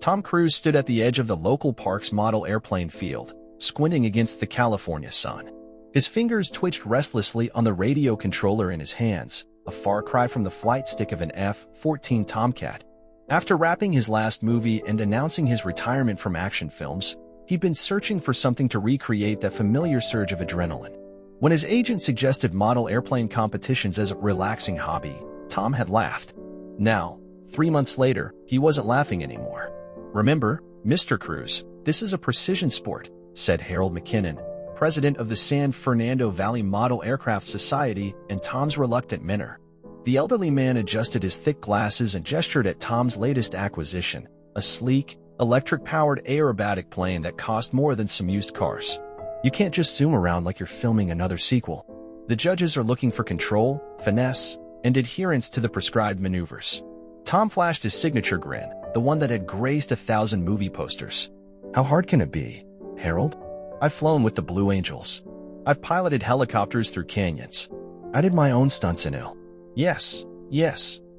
Tom Cruise stood at the edge of the local park's model airplane field, squinting against the California sun. His fingers twitched restlessly on the radio controller in his hands, a far cry from the flight stick of an F-14 Tomcat. After wrapping his last movie and announcing his retirement from action films, he'd been searching for something to recreate that familiar surge of adrenaline. When his agent suggested model airplane competitions as a relaxing hobby, Tom had laughed. Now, 3 months later, he wasn't laughing anymore. "Remember, Mr. Cruise, this is a precision sport," said Harold McKinnon, president of the San Fernando Valley Model Aircraft Society and Tom's reluctant mentor. The elderly man adjusted his thick glasses and gestured at Tom's latest acquisition, a sleek, electric-powered aerobatic plane that cost more than some used cars. "You can't just zoom around like you're filming another sequel. The judges are looking for control, finesse, and adherence to the prescribed maneuvers." Tom flashed his signature grin, the one that had graced 1,000 movie posters. "How hard can it be, Harold? I've flown with the Blue Angels. I've piloted helicopters through canyons. I did my own stunts in L." Yes,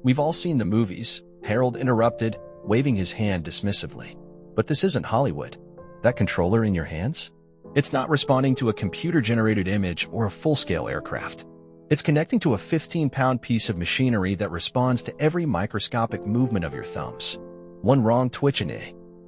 we've all seen the movies," Harold interrupted, waving his hand dismissively. "But this isn't Hollywood. That controller in your hands? It's not responding to a computer-generated image or a full-scale aircraft. It's connecting to a 15-pound piece of machinery that responds to every microscopic movement of your thumbs. One wrong twitch and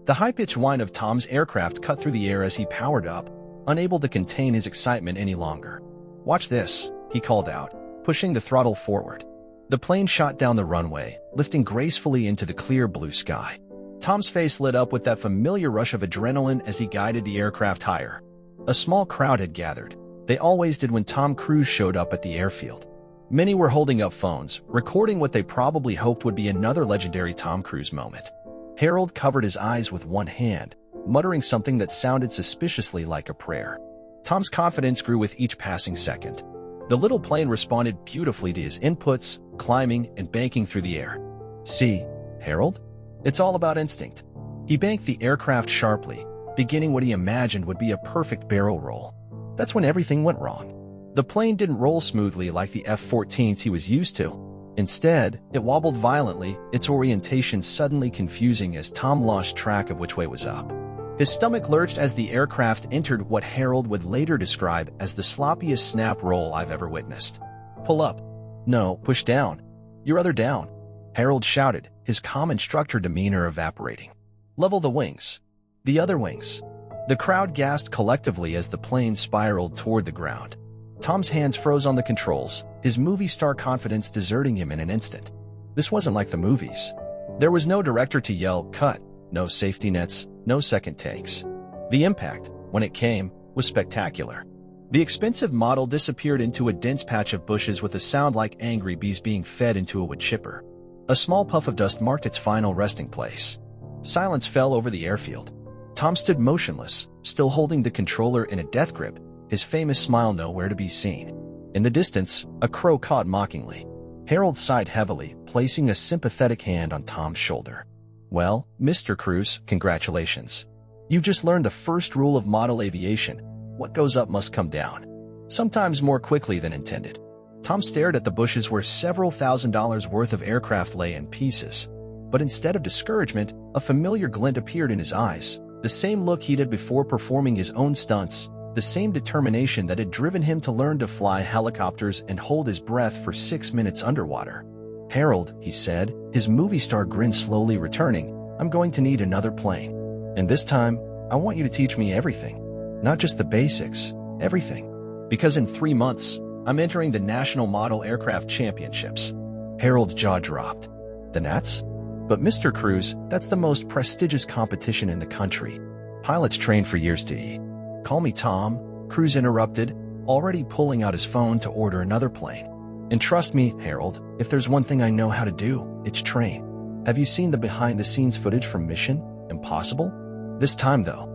the high-pitched whine of Tom's aircraft cut through the air as he powered up, unable to contain his excitement any longer. "Watch this," he called out, pushing the throttle forward. The plane shot down the runway, lifting gracefully into the clear blue sky. Tom's face lit up with that familiar rush of adrenaline as he guided the aircraft higher. A small crowd had gathered. They always did when Tom Cruise showed up at the airfield. Many were holding up phones, recording what they probably hoped would be another legendary Tom Cruise moment. Harold covered his eyes with one hand, muttering something that sounded suspiciously like a prayer. Tom's confidence grew with each passing second. The little plane responded beautifully to his inputs, climbing and banking through the air. "See, Harold? It's all about instinct." He banked the aircraft sharply, beginning what he imagined would be a perfect barrel roll. That's when everything went wrong. The plane didn't roll smoothly like the F-14s he was used to. Instead, it wobbled violently, its orientation suddenly confusing as Tom lost track of which way was up. His stomach lurched as the aircraft entered what Harold would later describe as the sloppiest snap roll I've ever witnessed. "Pull up. No, push down. Your other down," Harold shouted, his calm instructor demeanor evaporating. "Level the wings. The other wings." The crowd gasped collectively as the plane spiraled toward the ground. Tom's hands froze on the controls, his movie star confidence deserting him in an instant. This wasn't like the movies. There was no director to yell, "Cut," no safety nets, no second takes. The impact, when it came, was spectacular. The expensive model disappeared into a dense patch of bushes with a sound like angry bees being fed into a wood chipper. A small puff of dust marked its final resting place. Silence fell over the airfield. Tom stood motionless, still holding the controller in a death grip, his famous smile nowhere to be seen. In the distance, a crow cawed mockingly. Harold sighed heavily, placing a sympathetic hand on Tom's shoulder. "Well, Mr. Cruise, congratulations. You've just learned the first rule of model aviation. What goes up must come down. Sometimes more quickly than intended." Tom stared at the bushes where several $1,000s worth of aircraft lay in pieces. But instead of discouragement, a familiar glint appeared in his eyes, the same look he'd had before performing his own stunts, the same determination that had driven him to learn to fly helicopters and hold his breath for 6 minutes underwater. "Harold," he said, his movie star grin slowly returning, "I'm going to need another plane. And this time, I want you to teach me everything. Not just the basics, everything. Because in 3 months, I'm entering the National Model Aircraft Championships." Harold's jaw dropped. "The Nats? But Mr. Cruise, that's the most prestigious competition in the country. Pilots train for years to eat." "Call me Tom," Cruise interrupted, already pulling out his phone to order another plane. "And trust me, Harold, if there's one thing I know how to do, it's train. Have you seen the behind-the-scenes footage from Mission Impossible? This time, though."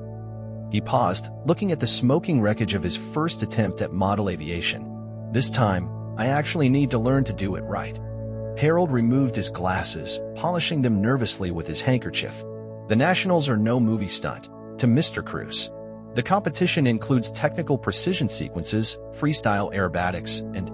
He paused, looking at the smoking wreckage of his first attempt at model aviation. "This time, I actually need to learn to do it right." Harold removed his glasses, polishing them nervously with his handkerchief. The Nationals are no movie stunt, to Mr. Cruise. The competition includes technical precision sequences, freestyle aerobatics, and...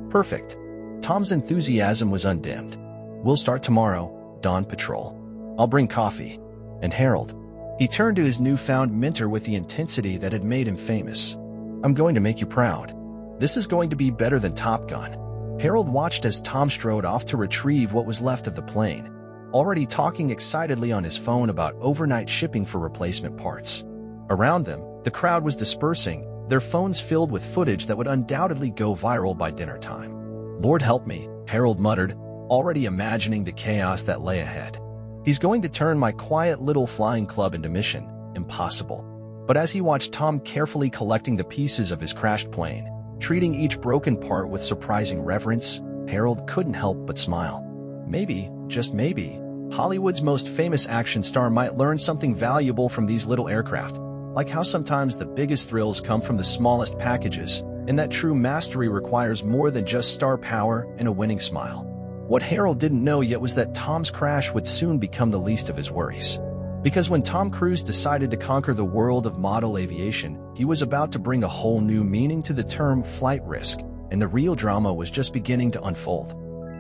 Perfect. Tom's enthusiasm was undimmed. "We'll start tomorrow, Dawn Patrol. I'll bring coffee." And Harold? He turned to his newfound mentor with the intensity that had made him famous. I'm going to make you proud. This is going to be better than Top Gun. Harold watched as Tom strode off to retrieve what was left of the plane, already talking excitedly on his phone about overnight shipping for replacement parts. Around them, the crowd was dispersing, their phones filled with footage that would undoubtedly go viral by dinner time. Lord help me, Harold muttered, already imagining the chaos that lay ahead. He's going to turn my quiet little flying club into mission impossible. But as he watched Tom carefully collecting the pieces of his crashed plane, treating each broken part with surprising reverence, Harold couldn't help but smile. Maybe, just maybe, Hollywood's most famous action star might learn something valuable from these little aircraft, like how sometimes the biggest thrills come from the smallest packages, and that true mastery requires more than just star power and a winning smile. What Harold didn't know yet was that Tom's crash would soon become the least of his worries. Because when Tom Cruise decided to conquer the world of model aviation, he was about to bring a whole new meaning to the term flight risk, and the real drama was just beginning to unfold.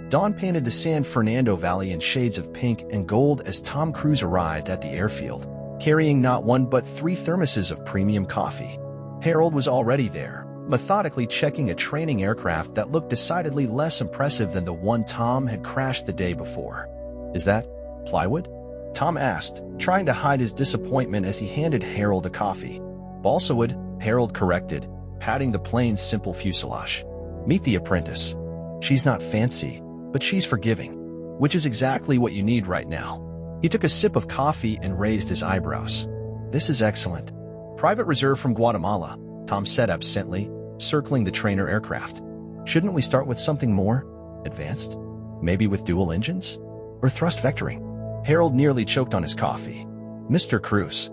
Dawn painted the San Fernando Valley in shades of pink and gold as Tom Cruise arrived at the airfield, carrying not one but 3 thermoses of premium coffee. Harold was already there, methodically checking a training aircraft that looked decidedly less impressive than the one Tom had crashed the day before. Is that plywood? Tom asked, trying to hide his disappointment as he handed Harold a coffee. Balsa wood, Harold corrected, patting the plane's simple fuselage. Meet the apprentice. She's not fancy, but she's forgiving, which is exactly what you need right now. He took a sip of coffee and raised his eyebrows. This is excellent. Private reserve from Guatemala, Tom said absently, circling the trainer aircraft. Shouldn't we start with something more advanced? Maybe with dual engines? Or thrust vectoring? Harold nearly choked on his coffee. Mr. Cruise.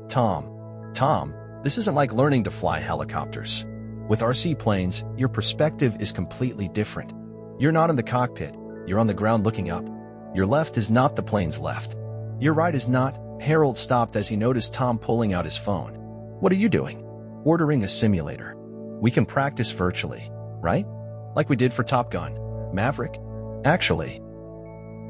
Tom, this isn't like learning to fly helicopters. With RC planes, your perspective is completely different. You're not in the cockpit, you're on the ground looking up. Your left is not the plane's left. Your right is not. Harold stopped as he noticed Tom pulling out his phone. What are you doing? Ordering a simulator. We can practice virtually, right? Like we did for Top Gun, Maverick. Actually,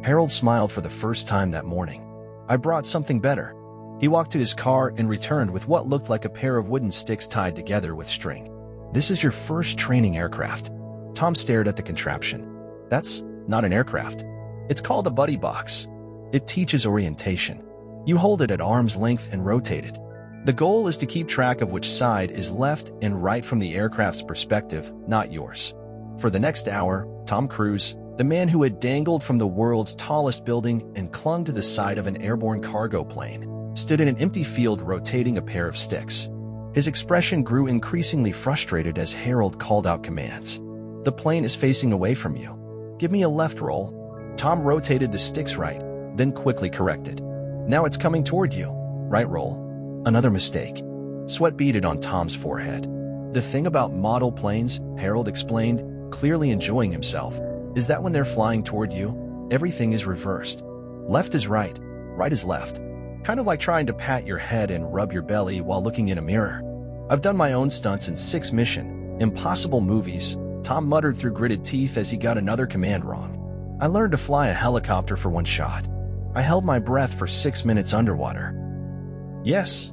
Harold smiled for the first time that morning. I brought something better. He walked to his car and returned with what looked like a pair of wooden sticks tied together with string. This is your first training aircraft. Tom stared at the contraption. That's not an aircraft. It's called a buddy box. It teaches orientation. You hold it at arm's length and rotate it. The goal is to keep track of which side is left and right from the aircraft's perspective, not yours. For the next hour, Tom Cruise, the man who had dangled from the world's tallest building and clung to the side of an airborne cargo plane, stood in an empty field rotating a pair of sticks. His expression grew increasingly frustrated as Harold called out commands. The plane is facing away from you. Give me a left roll. Tom rotated the sticks right, then quickly corrected. Now it's coming toward you. Right roll. Another mistake. Sweat beaded on Tom's forehead. The thing about model planes, Harold explained, clearly enjoying himself, is that when they're flying toward you, everything is reversed. Left is right, right is left. Kind of like trying to pat your head and rub your belly while looking in a mirror. I've done my own stunts in 6 Mission Impossible movies, Tom muttered through gritted teeth as he got another command wrong. I learned to fly a helicopter for 1 shot. I held my breath for 6 minutes underwater. Yes,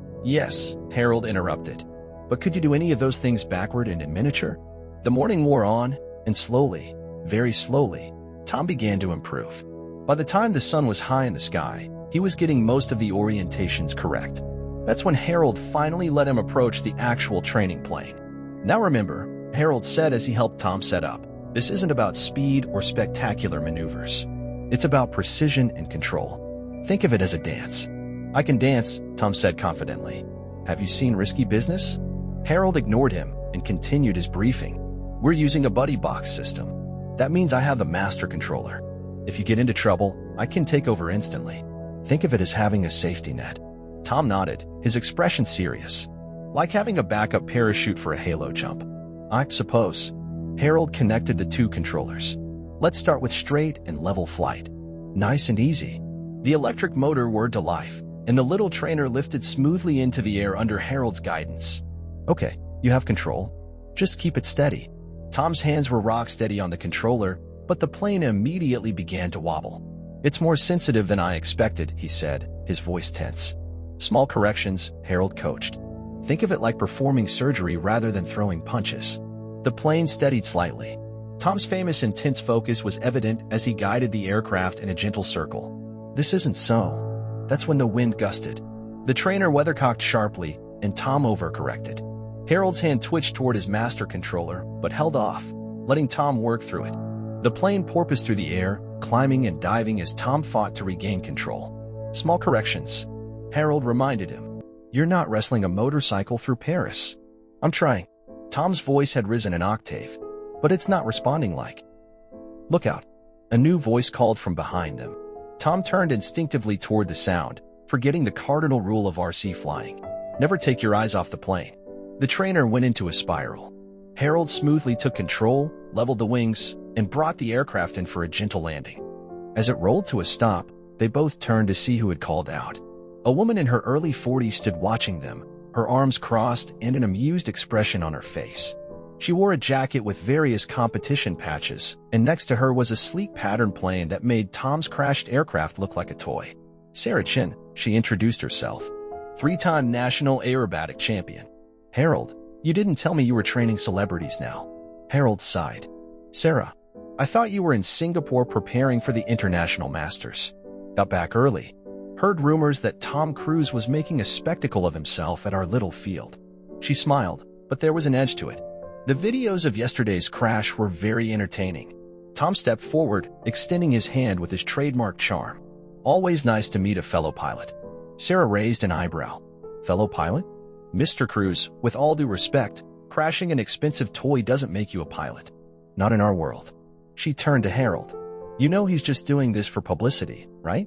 Harold interrupted. But could you do any of those things backward and in miniature? The morning wore on, and slowly, very slowly, Tom began to improve. By the time the sun was high in the sky, he was getting most of the orientations correct. That's when Harold finally let him approach the actual training plane. Now remember, Harold said as he helped Tom set up, this isn't about speed or spectacular maneuvers. It's about precision and control. Think of it as a dance. I can dance, Tom said confidently. Have you seen Risky Business? Harold ignored him and continued his briefing. We're using a buddy box system. That means I have the master controller. If you get into trouble, I can take over instantly. Think of it as having a safety net. Tom nodded, his expression serious. Like having a backup parachute for a halo jump. I suppose. Harold connected the 2 controllers. Let's start with straight and level flight. Nice and easy. The electric motor whirred to life, and the little trainer lifted smoothly into the air under Harold's guidance. Okay, you have control. Just keep it steady. Tom's hands were rock steady on the controller, but the plane immediately began to wobble. It's more sensitive than I expected, he said, his voice tense. "Small corrections," Harold coached. "Think of it like performing surgery rather than throwing punches." The plane steadied slightly. Tom's famous intense focus was evident as he guided the aircraft in a gentle circle. "This isn't so." That's when the wind gusted. The trainer weathercocked sharply, and Tom overcorrected. Harold's hand twitched toward his master controller, but held off, letting Tom work through it. The plane porpoised through the air, climbing and diving as Tom fought to regain control. "Small corrections," Harold reminded him. "You're not wrestling a motorcycle through Paris." "I'm trying." Tom's voice had risen an octave, but it's not responding like. "Look out." A new voice called from behind them. Tom turned instinctively toward the sound, forgetting the cardinal rule of RC flying. Never take your eyes off the plane. The trainer went into a spiral. Harold smoothly took control, leveled the wings, and brought the aircraft in for a gentle landing. As it rolled to a stop, they both turned to see who had called out. A woman in her early 40s stood watching them, her arms crossed and an amused expression on her face. She wore a jacket with various competition patches, and next to her was a sleek pattern plane that made Tom's crashed aircraft look like a toy. "Sarah Chin," she introduced herself. "Three-time national aerobatic champion." "Harold, you didn't tell me you were training celebrities now." Harold sighed. "Sarah, I thought you were in Singapore preparing for the International Masters." "Got back early. Heard rumors that Tom Cruise was making a spectacle of himself at our little field." She smiled, but there was an edge to it. The videos of yesterday's crash were very entertaining. Tom stepped forward, extending his hand with his trademark charm. "Always nice to meet a fellow pilot." Sarah raised an eyebrow. "Fellow pilot?" "Mr. Cruise, with all due respect, crashing an expensive toy doesn't make you a pilot. Not in our world." She turned to Harold. "You know he's just doing this for publicity, right?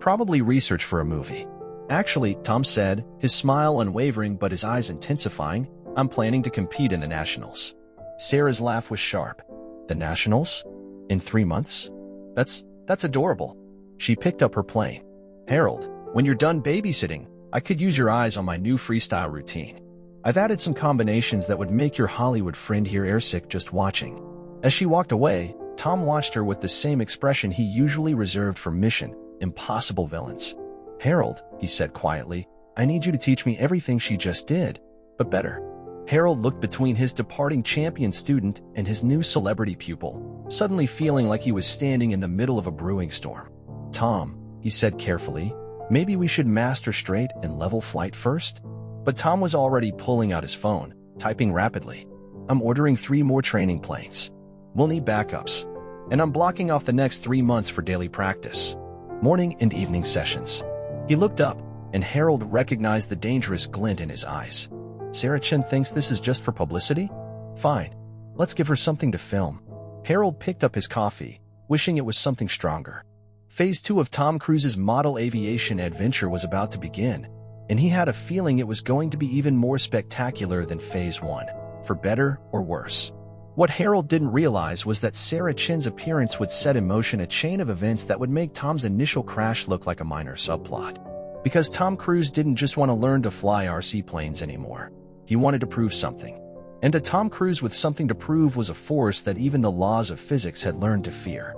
Probably research for a movie." "Actually," Tom said, his smile unwavering but his eyes intensifying, "I'm planning to compete in the Nationals." Sarah's laugh was sharp. "The Nationals? In 3 months? That's adorable." She picked up her plane. "Harold, when you're done babysitting, I could use your eyes on my new freestyle routine. I've added some combinations that would make your Hollywood friend here airsick just watching." As she walked away, Tom watched her with the same expression he usually reserved for Mission Impossible villains. "Harold," he said quietly, "I need you to teach me everything she just did, but better." Harold looked between his departing champion student and his new celebrity pupil, suddenly feeling like he was standing in the middle of a brewing storm. "Tom," he said carefully, "maybe we should master straight and level flight first?" But Tom was already pulling out his phone, typing rapidly. "I'm ordering 3 more training planes. We'll need backups. And I'm blocking off the next 3 months for daily practice. Morning and evening sessions." He looked up, and Harold recognized the dangerous glint in his eyes. "Sarah Chin thinks this is just for publicity? Fine. Let's give her something to film." Harold picked up his coffee, wishing it was something stronger. Phase 2 of Tom Cruise's model aviation adventure was about to begin, and he had a feeling it was going to be even more spectacular than Phase 1, for better or worse. What Harold didn't realize was that Sarah Chin's appearance would set in motion a chain of events that would make Tom's initial crash look like a minor subplot. Because Tom Cruise didn't just want to learn to fly RC planes anymore. He wanted to prove something. And a Tom Cruise with something to prove was a force that even the laws of physics had learned to fear.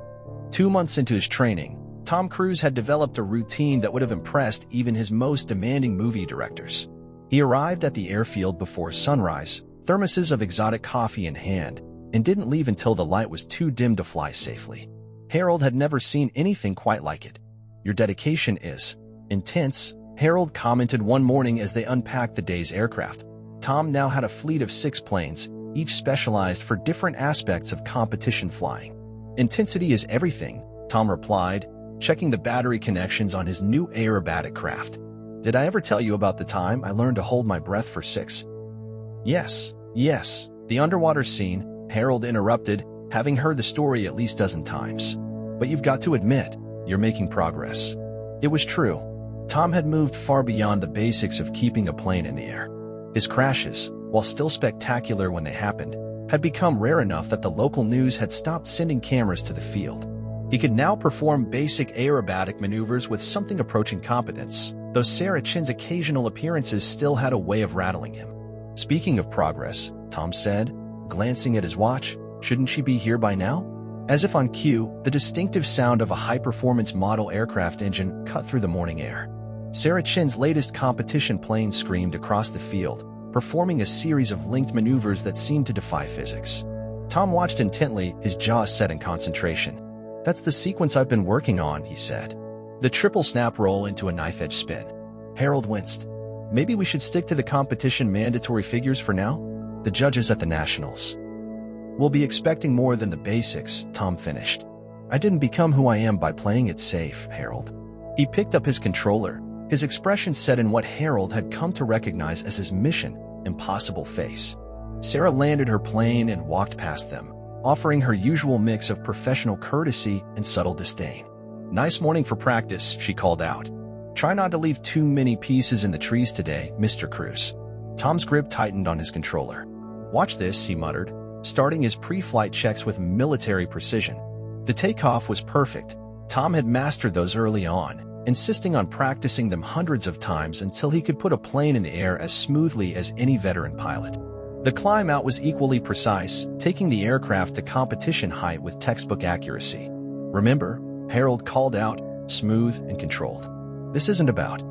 2 months into his training, Tom Cruise had developed a routine that would have impressed even his most demanding movie directors. He arrived at the airfield before sunrise, thermoses of exotic coffee in hand, and didn't leave until the light was too dim to fly safely. Harold had never seen anything quite like it. "Your dedication is intense," Harold commented one morning as they unpacked the day's aircraft. Tom now had a fleet of 6 planes, each specialized for different aspects of competition flying. "Intensity is everything," Tom replied, checking the battery connections on his new aerobatic craft. "Did I ever tell you about the time I learned to hold my breath for 6? Yes. The underwater scene," Harold interrupted, having heard the story at least 12 times. "But you've got to admit, you're making progress." It was true. Tom had moved far beyond the basics of keeping a plane in the air. His crashes, while still spectacular when they happened, had become rare enough that the local news had stopped sending cameras to the field. He could now perform basic aerobatic maneuvers with something approaching competence, though Sarah Chin's occasional appearances still had a way of rattling him. "Speaking of progress," Tom said, glancing at his watch, "shouldn't she be here by now?" As if on cue, the distinctive sound of a high-performance model aircraft engine cut through the morning air. Sarah Chin's latest competition plane screamed across the field, performing a series of linked maneuvers that seemed to defy physics. Tom watched intently, his jaws set in concentration. "That's the sequence I've been working on," he said. The triple snap roll into a knife-edge spin. Harold winced. "Maybe we should stick to the competition mandatory figures for now? The judges at the Nationals will be expecting more than the basics," Tom finished. "I didn't become who I am by playing it safe, Harold." He picked up his controller, his expression set in what Harold had come to recognize as his mission impossible face. Sarah landed her plane and walked past them, offering her usual mix of professional courtesy and subtle disdain. "Nice morning for practice," she called out. "Try not to leave too many pieces in the trees today, Mr. Cruz." Tom's grip tightened on his controller. "Watch this," he muttered, starting his pre-flight checks with military precision. The takeoff was perfect. Tom had mastered those early on, insisting on practicing them hundreds of times until he could put a plane in the air as smoothly as any veteran pilot. The climb out was equally precise, taking the aircraft to competition height with textbook accuracy. "Remember," Harold called out, smooth and controlled. "This isn't about."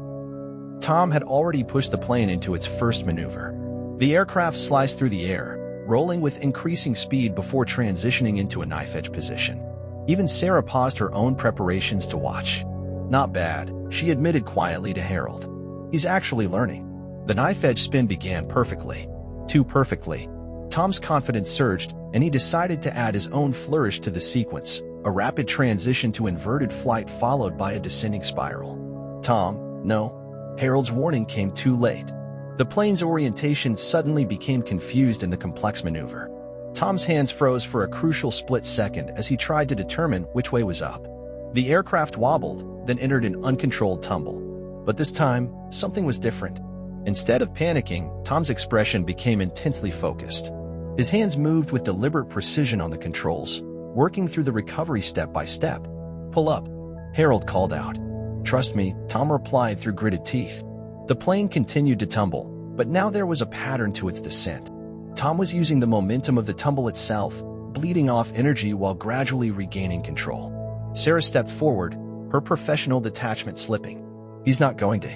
Tom had already pushed the plane into its first maneuver. The aircraft sliced through the air, rolling with increasing speed before transitioning into a knife-edge position. Even Sarah paused her own preparations to watch. "Not bad," she admitted quietly to Harold. "He's actually learning." The knife-edge spin began perfectly. Too perfectly. Tom's confidence surged, and he decided to add his own flourish to the sequence, a rapid transition to inverted flight followed by a descending spiral. "Tom, no." Harold's warning came too late. The plane's orientation suddenly became confused in the complex maneuver. Tom's hands froze for a crucial split second as he tried to determine which way was up. The aircraft wobbled, then entered an uncontrolled tumble. But this time, something was different. Instead of panicking, Tom's expression became intensely focused. His hands moved with deliberate precision on the controls, working through the recovery step by step. "Pull up," Harold called out. "Trust me," Tom replied through gritted teeth. The plane continued to tumble, but now there was a pattern to its descent. Tom was using the momentum of the tumble itself, bleeding off energy while gradually regaining control. Sarah stepped forward, her professional detachment slipping. "He's not going to."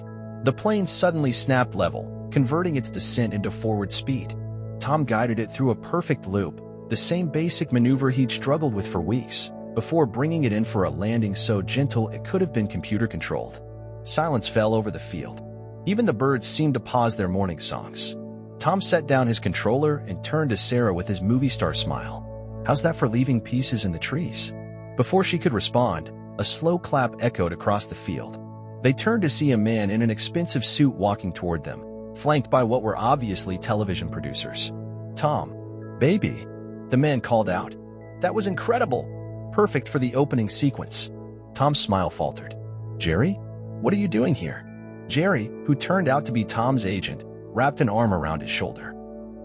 The plane suddenly snapped level, converting its descent into forward speed. Tom guided it through a perfect loop, the same basic maneuver he'd struggled with for weeks, before bringing it in for a landing so gentle it could have been computer-controlled. Silence fell over the field. Even the birds seemed to pause their morning songs. Tom set down his controller and turned to Sarah with his movie star smile. "How's that for leaving pieces in the trees?" Before she could respond, a slow clap echoed across the field. They turned to see a man in an expensive suit walking toward them, flanked by what were obviously television producers. "Tom, baby," the man called out. "That was incredible! Perfect for the opening sequence." Tom's smile faltered. "Jerry? What are you doing here?" Jerry, who turned out to be Tom's agent, wrapped an arm around his shoulder.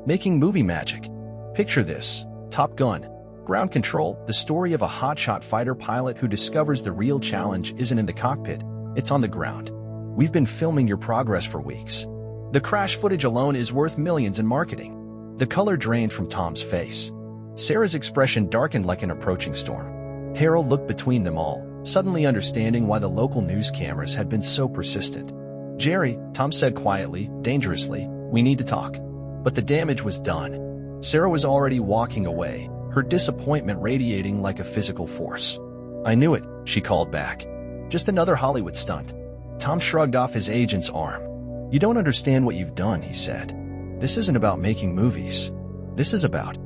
"Making movie magic. Picture this. Top Gun. Ground Control, the story of a hotshot fighter pilot who discovers the real challenge isn't in the cockpit, it's on the ground. We've been filming your progress for weeks. The crash footage alone is worth millions in marketing." The color drained from Tom's face. Sarah's expression darkened like an approaching storm. Harold looked between them all, suddenly understanding why the local news cameras had been so persistent. "Jerry," Tom said quietly, dangerously, "we need to talk." But the damage was done. Sarah was already walking away, her disappointment radiating like a physical force. "I knew it," she called back. "Just another Hollywood stunt." Tom shrugged off his agent's arm. "You don't understand what you've done," he said. "This isn't about making movies. This is about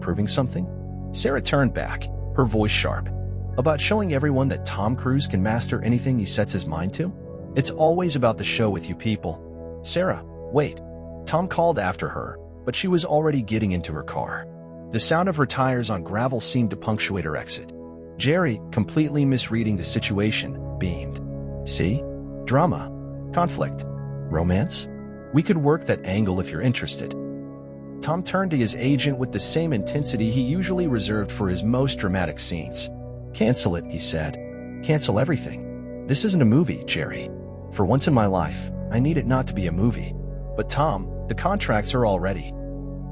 proving something?" Sarah turned back, her voice sharp. "About showing everyone that Tom Cruise can master anything he sets his mind to? It's always about the show with you people." "Sarah, wait." Tom called after her, but she was already getting into her car. The sound of her tires on gravel seemed to punctuate her exit. Jerry, completely misreading the situation, beamed. "See? Drama. Conflict. Romance? We could work that angle if you're interested." Tom turned to his agent with the same intensity he usually reserved for his most dramatic scenes. "Cancel it," he said. "Cancel everything. This isn't a movie, Jerry. For once in my life, I need it not to be a movie. But Tom, the contracts are all ready.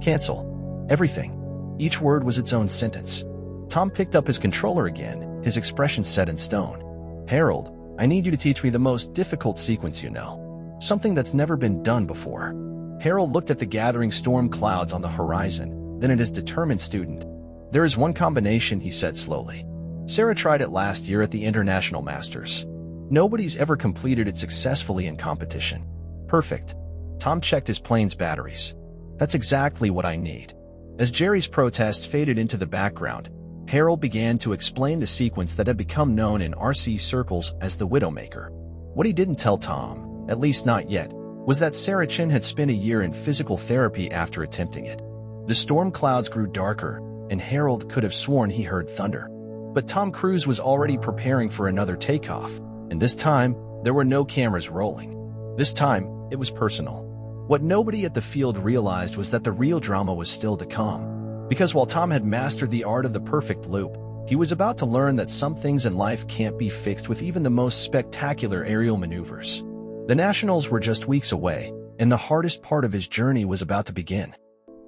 Cancel. Everything." Each word was its own sentence. Tom picked up his controller again, his expression set in stone. "Harold, I need you to teach me the most difficult sequence you know. Something that's never been done before." Harold looked at the gathering storm clouds on the horizon, then at his determined student. "There is one combination," he said slowly. "Sarah tried it last year at the International Masters. Nobody's ever completed it successfully in competition." "Perfect." Tom checked his plane's batteries. "That's exactly what I need." As Jerry's protests faded into the background, Harold began to explain the sequence that had become known in RC circles as the Widowmaker. What he didn't tell Tom, at least not yet, was that Sarah Chin had spent a year in physical therapy after attempting it. The storm clouds grew darker, and Harold could have sworn he heard thunder. But Tom Cruise was already preparing for another takeoff, and this time, there were no cameras rolling. This time, it was personal. What nobody at the field realized was that the real drama was still to come. Because while Tom had mastered the art of the perfect loop, he was about to learn that some things in life can't be fixed with even the most spectacular aerial maneuvers. The Nationals were just weeks away, and the hardest part of his journey was about to begin.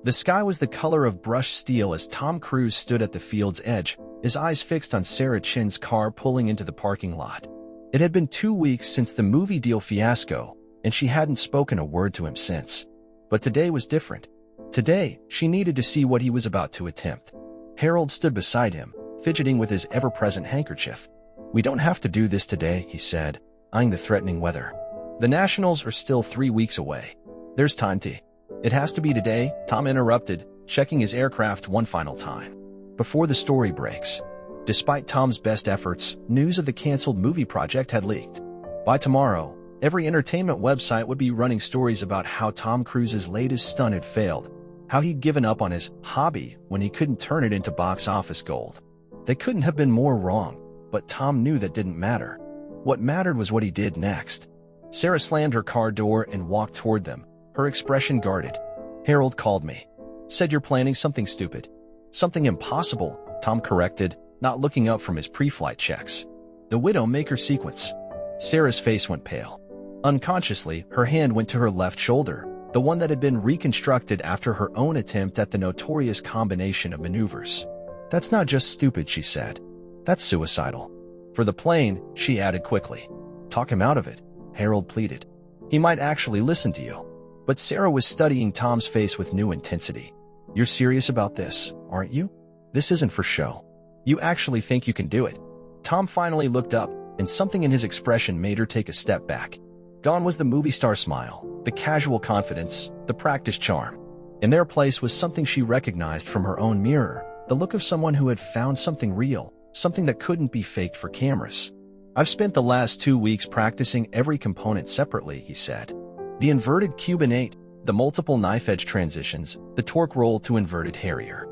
The sky was the color of brushed steel as Tom Cruise stood at the field's edge, his eyes fixed on Sarah Chin's car pulling into the parking lot. It had been 2 weeks since the movie deal fiasco, and she hadn't spoken a word to him since. But today was different. Today, she needed to see what he was about to attempt. Harold stood beside him, fidgeting with his ever-present handkerchief. "We don't have to do this today," he said, eyeing the threatening weather. "The Nationals are still 3 weeks away. There's time to—" "It has to be today," Tom interrupted, checking his aircraft one final time. Before the story breaks. Despite Tom's best efforts, news of the canceled movie project had leaked. By tomorrow, every entertainment website would be running stories about how Tom Cruise's latest stunt had failed, how he'd given up on his hobby when he couldn't turn it into box office gold. They couldn't have been more wrong, but Tom knew that didn't matter. What mattered was what he did next. Sarah slammed her car door and walked toward them, her expression guarded. "Harold called me. Said you're planning something stupid." "Something impossible," Tom corrected, not looking up from his pre-flight checks. "The Widowmaker sequence." Sarah's face went pale. Unconsciously, her hand went to her left shoulder, the one that had been reconstructed after her own attempt at the notorious combination of maneuvers. "That's not just stupid," she said. "That's suicidal." "For the plane," she added quickly. "Talk him out of it," Harold pleaded. "He might actually listen to you." But Sarah was studying Tom's face with new intensity. "You're serious about this, aren't you? This isn't for show. You actually think you can do it?" Tom finally looked up, and something in his expression made her take a step back. Gone was the movie star smile, the casual confidence, the practiced charm. In their place was something she recognized from her own mirror, the look of someone who had found something real, something that couldn't be faked for cameras. "I've spent the last 2 weeks practicing every component separately," he said. "The inverted Cuban 8, the multiple knife-edge transitions, the torque roll to inverted Harrier."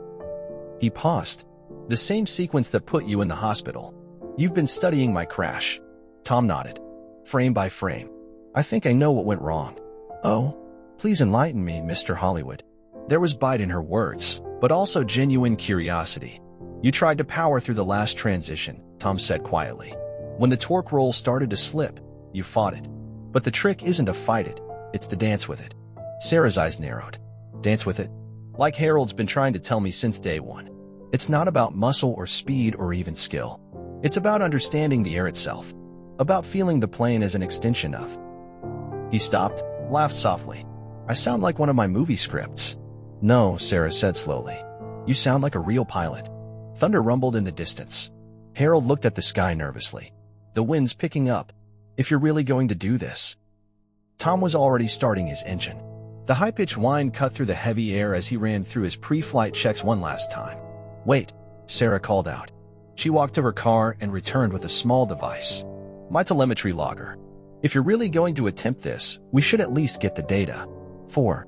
He paused. "The same sequence that put you in the hospital. You've been studying my crash." Tom nodded. "Frame by frame. I think I know what went wrong." "Oh, please enlighten me, Mr. Hollywood." There was bite in her words, but also genuine curiosity. "You tried to power through the last transition," Tom said quietly. "When the torque roll started to slip, you fought it. But the trick isn't to fight it, it's to dance with it." Sarah's eyes narrowed. "Dance with it?" "Like Harold's been trying to tell me since day one. It's not about muscle or speed or even skill. It's about understanding the air itself. About feeling the plane as an extension of." He stopped, laughed softly. "I sound like one of my movie scripts." "No," Sarah said slowly. "You sound like a real pilot." Thunder rumbled in the distance. Harold looked at the sky nervously. "The wind's picking up. If you're really going to do this." Tom was already starting his engine. The high-pitched whine cut through the heavy air as he ran through his pre-flight checks one last time. "Wait," Sarah called out. She walked to her car and returned with a small device. "My telemetry logger. If you're really going to attempt this, we should at least get the data." "For?"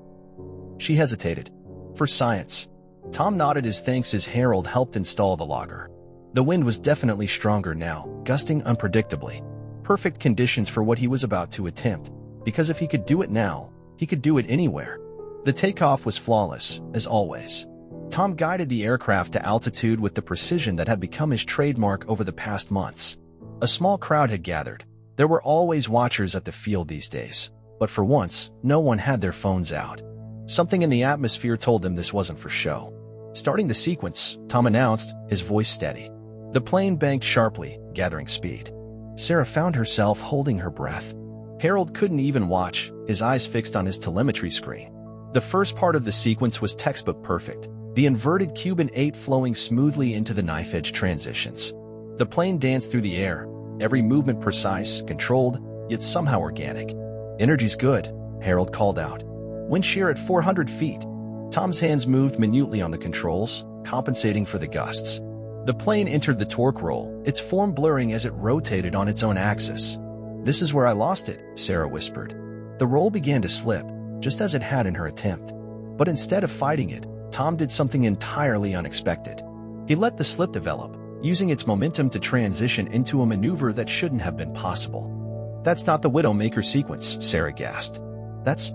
She hesitated. "For science." Tom nodded his thanks as Harold helped install the logger. The wind was definitely stronger now, gusting unpredictably. Perfect conditions for what he was about to attempt, because if he could do it now, he could do it anywhere. The takeoff was flawless, as always. Tom guided the aircraft to altitude with the precision that had become his trademark over the past months. A small crowd had gathered. There were always watchers at the field these days, but for once, no one had their phones out. Something in the atmosphere told them this wasn't for show. "Starting the sequence," Tom announced, his voice steady. The plane banked sharply, gathering speed. Sarah found herself holding her breath. Harold couldn't even watch, his eyes fixed on his telemetry screen. The first part of the sequence was textbook perfect, the inverted Cuban 8 flowing smoothly into the knife-edge transitions. The plane danced through the air, every movement precise, controlled, yet somehow organic. "Energy's good," Harold called out. "Wind shear at 400 feet." Tom's hands moved minutely on the controls, compensating for the gusts. The plane entered the torque roll, its form blurring as it rotated on its own axis. "This is where I lost it," Sarah whispered. The roll began to slip, just as it had in her attempt. But instead of fighting it, Tom did something entirely unexpected. He let the slip develop, using its momentum to transition into a maneuver that shouldn't have been possible. "That's not the Widowmaker sequence," Sarah gasped. "That's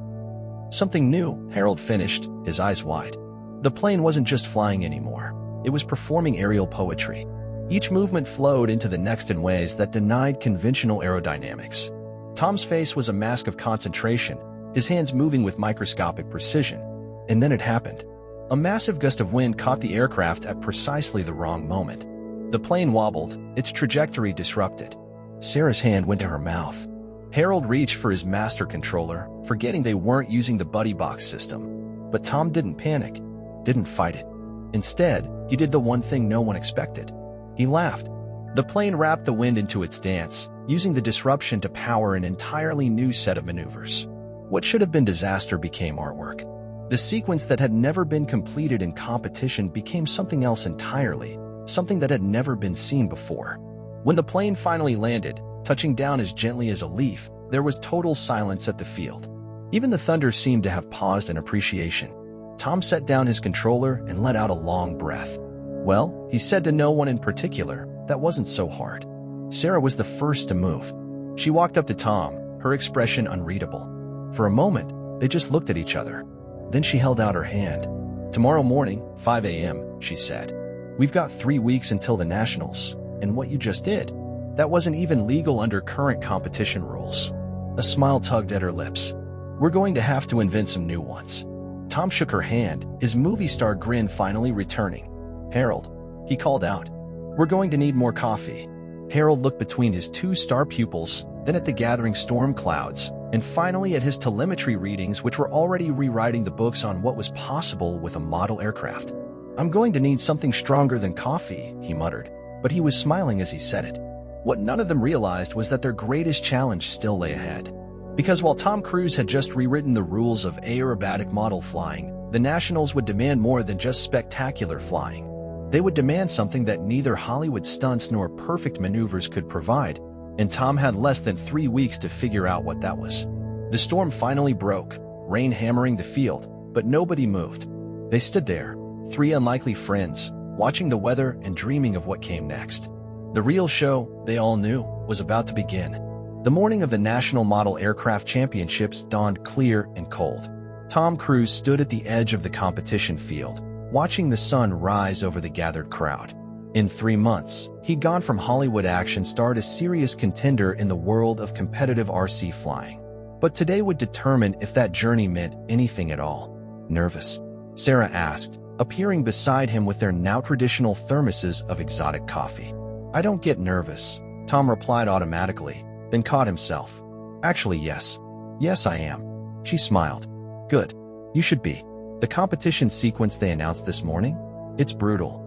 something new," Harold finished, his eyes wide. The plane wasn't just flying anymore. It was performing aerial poetry. Each movement flowed into the next in ways that denied conventional aerodynamics. Tom's face was a mask of concentration, his hands moving with microscopic precision. And then it happened. A massive gust of wind caught the aircraft at precisely the wrong moment. The plane wobbled, its trajectory disrupted. Sarah's hand went to her mouth. Harold reached for his master controller, forgetting they weren't using the buddy box system. But Tom didn't panic, didn't fight it. Instead, he did the one thing no one expected. He laughed. The plane wrapped the wind into its dance, using the disruption to power an entirely new set of maneuvers. What should have been disaster became artwork. The sequence that had never been completed in competition became something else entirely, something that had never been seen before. When the plane finally landed, touching down as gently as a leaf, there was total silence at the field. Even the thunder seemed to have paused in appreciation. Tom set down his controller and let out a long breath. "Well," he said to no one in particular, "that wasn't so hard." Sarah was the first to move. She walked up to Tom, her expression unreadable. For a moment, they just looked at each other. Then she held out her hand. "Tomorrow morning, 5 a.m., she said. "We've got 3 weeks until the Nationals, and what you just did, that wasn't even legal under current competition rules." A smile tugged at her lips. "We're going to have to invent some new ones." Tom shook her hand, his movie star grin finally returning. "Harold," he called out, "we're going to need more coffee." Harold looked between his two star pupils, then at the gathering storm clouds, and finally at his telemetry readings, which were already rewriting the books on what was possible with a model aircraft. "I'm going to need something stronger than coffee," he muttered, but he was smiling as he said it. What none of them realized was that their greatest challenge still lay ahead. Because while Tom Cruise had just rewritten the rules of aerobatic model flying, the Nationals would demand more than just spectacular flying. They would demand something that neither Hollywood stunts nor perfect maneuvers could provide, and Tom had less than 3 weeks to figure out what that was. The storm finally broke, rain hammering the field, but nobody moved. They stood there, 3 unlikely friends, watching the weather and dreaming of what came next. The real show, they all knew, was about to begin. The morning of the National Model Aircraft Championships dawned clear and cold. Tom Cruise stood at the edge of the competition field, watching the sun rise over the gathered crowd. In 3 months, he'd gone from Hollywood action star to serious contender in the world of competitive RC flying. But today would determine if that journey meant anything at all. "Nervous?" Sarah asked, appearing beside him with their now traditional thermoses of exotic coffee. "I don't get nervous," Tom replied automatically, then caught himself. "Actually, yes. Yes, I am." She smiled. "Good. You should be. The competition sequence they announced this morning? It's brutal.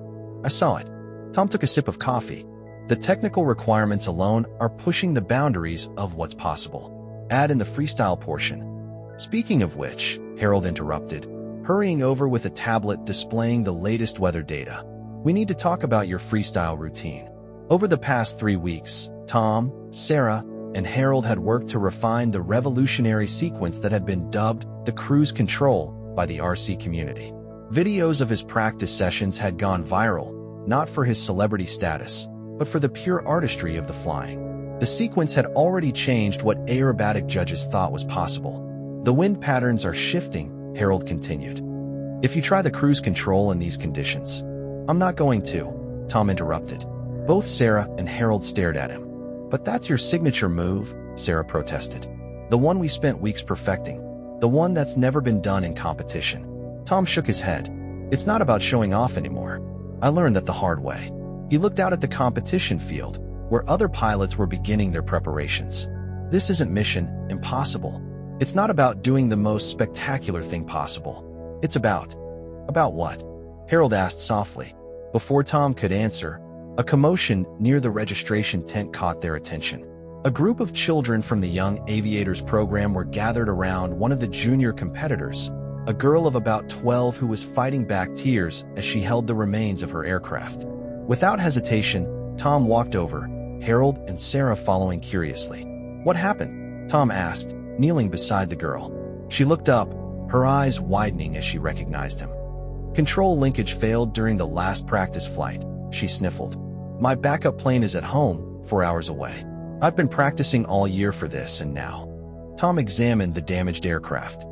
I saw it." Tom took a sip of coffee. "The technical requirements alone are pushing the boundaries of what's possible. Add in the freestyle portion." "Speaking of which," Harold interrupted, hurrying over with a tablet displaying the latest weather data, "we need to talk about your freestyle routine." Over the past 3 weeks, Tom, Sarah, and Harold had worked to refine the revolutionary sequence that had been dubbed the cruise control by the RC community. Videos of his practice sessions had gone viral, not for his celebrity status, but for the pure artistry of the flying. The sequence had already changed what aerobatic judges thought was possible. "The wind patterns are shifting," Harold continued. "If you try the cruise control in these conditions—" "I'm not going to," Tom interrupted. Both Sarah and Harold stared at him. "But that's your signature move," Sarah protested. "The one we spent weeks perfecting. The one that's never been done in competition." Tom shook his head. "It's not about showing off anymore. I learned that the hard way." He looked out at the competition field, where other pilots were beginning their preparations. This isn't Mission Impossible. It's not about doing the most spectacular thing possible. It's about what? Harold asked softly. Before Tom could answer, a commotion near the registration tent caught their attention. A group of children from the Young Aviators program were gathered around one of the junior competitors, a girl of about 12 who was fighting back tears as she held the remains of her aircraft. Without hesitation, Tom walked over, Harold and Sarah following curiously. "What happened?" Tom asked, kneeling beside the girl. She looked up, her eyes widening as she recognized him. "Control linkage failed during the last practice flight," she sniffled. "My backup plane is at home, 4 hours away. I've been practicing all year for this and now." Tom examined the damaged aircraft.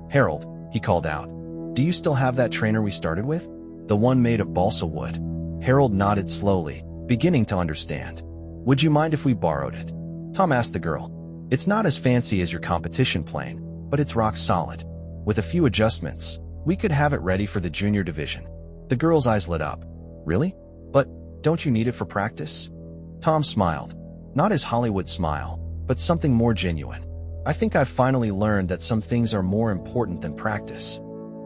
"Harold," he called out, "do you still have that trainer we started with? The one made of balsa wood?" Harold nodded slowly, beginning to understand. "Would you mind if we borrowed it?" Tom asked the girl. "It's not as fancy as your competition plane, but it's rock solid. With a few adjustments, we could have it ready for the junior division." The girl's eyes lit up. "Really? But don't you need it for practice?" Tom smiled. Not his Hollywood smile, but something more genuine. "I think I've finally learned that some things are more important than practice."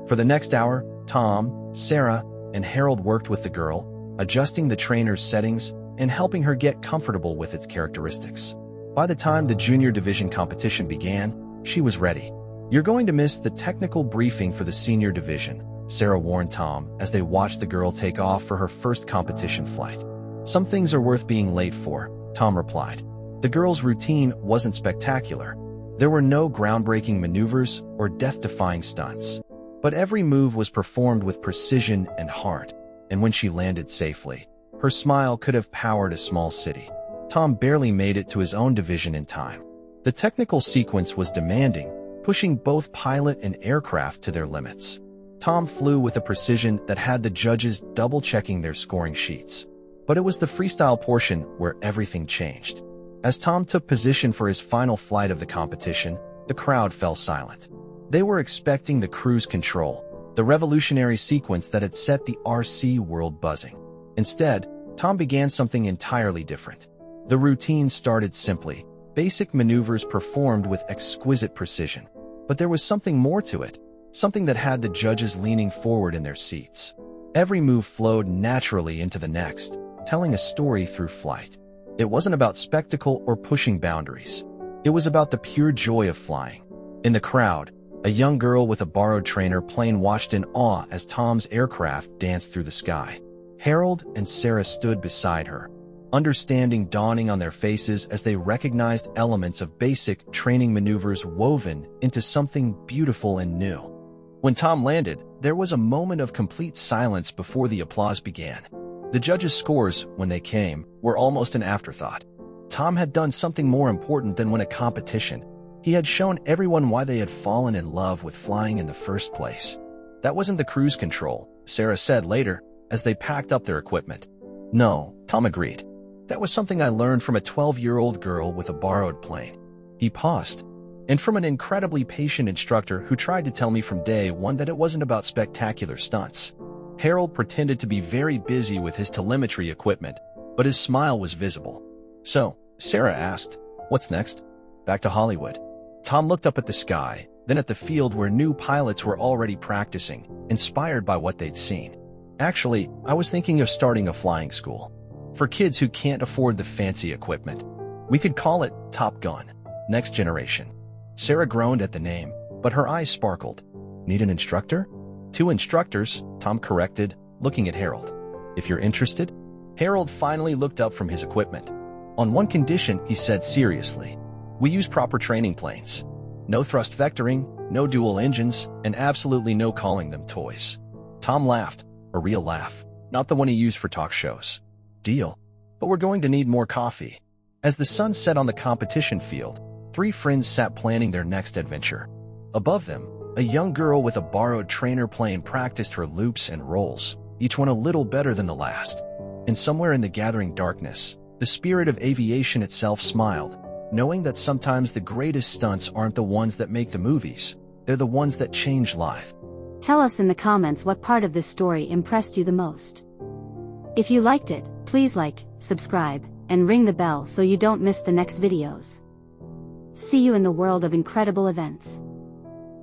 For the next hour, Tom, Sarah, and Harold worked with the girl, adjusting the trainer's settings and helping her get comfortable with its characteristics. By the time the junior division competition began, she was ready. "You're going to miss the technical briefing for the senior division," Sarah warned Tom as they watched the girl take off for her first competition flight. "Some things are worth being late for," Tom replied. The girl's routine wasn't spectacular. There were no groundbreaking maneuvers or death-defying stunts. But every move was performed with precision and heart, and when she landed safely, her smile could have powered a small city. Tom barely made it to his own division in time. The technical sequence was demanding, pushing both pilot and aircraft to their limits. Tom flew with a precision that had the judges double-checking their scoring sheets. But it was the freestyle portion where everything changed. As Tom took position for his final flight of the competition, the crowd fell silent. They were expecting the cruise control, the revolutionary sequence that had set the RC world buzzing. Instead, Tom began something entirely different. The routine started simply, basic maneuvers performed with exquisite precision. But there was something more to it, something that had the judges leaning forward in their seats. Every move flowed naturally into the next, telling a story through flight. It wasn't about spectacle or pushing boundaries. It was about the pure joy of flying. In the crowd, a young girl with a borrowed trainer plane watched in awe as Tom's aircraft danced through the sky. Harold and Sarah stood beside her, understanding dawning on their faces as they recognized elements of basic training maneuvers woven into something beautiful and new. When Tom landed, there was a moment of complete silence before the applause began. The judges' scores, when they came, were almost an afterthought. Tom had done something more important than win a competition. He had shown everyone why they had fallen in love with flying in the first place. "That wasn't the cruise control," Sarah said later, as they packed up their equipment. "No," Tom agreed. "That was something I learned from a 12-year-old girl with a borrowed plane." He paused. "And from an incredibly patient instructor who tried to tell me from day one that it wasn't about spectacular stunts." Harold pretended to be very busy with his telemetry equipment, but his smile was visible. "So," Sarah asked, "what's next?" "Back to Hollywood." Tom looked up at the sky, then at the field where new pilots were already practicing, inspired by what they'd seen. "Actually, I was thinking of starting a flying school. For kids who can't afford the fancy equipment. We could call it Top Gun, Next Generation." Sarah groaned at the name, but her eyes sparkled. "Need an instructor?" "2 instructors," Tom corrected, looking at Harold. "If you're interested." Harold finally looked up from his equipment. "On one condition," he said seriously. "We use proper training planes. No thrust vectoring, no dual engines, and absolutely no calling them toys." Tom laughed, a real laugh, not the one he used for talk shows. "Deal. But we're going to need more coffee." As the sun set on the competition field, 3 friends sat planning their next adventure. Above them, a young girl with a borrowed trainer plane practiced her loops and rolls, each one a little better than the last. And somewhere in the gathering darkness, the spirit of aviation itself smiled, knowing that sometimes the greatest stunts aren't the ones that make the movies, they're the ones that change life. Tell us in the comments what part of this story impressed you the most. If you liked it, please like, subscribe, and ring the bell so you don't miss the next videos. See you in the world of incredible events.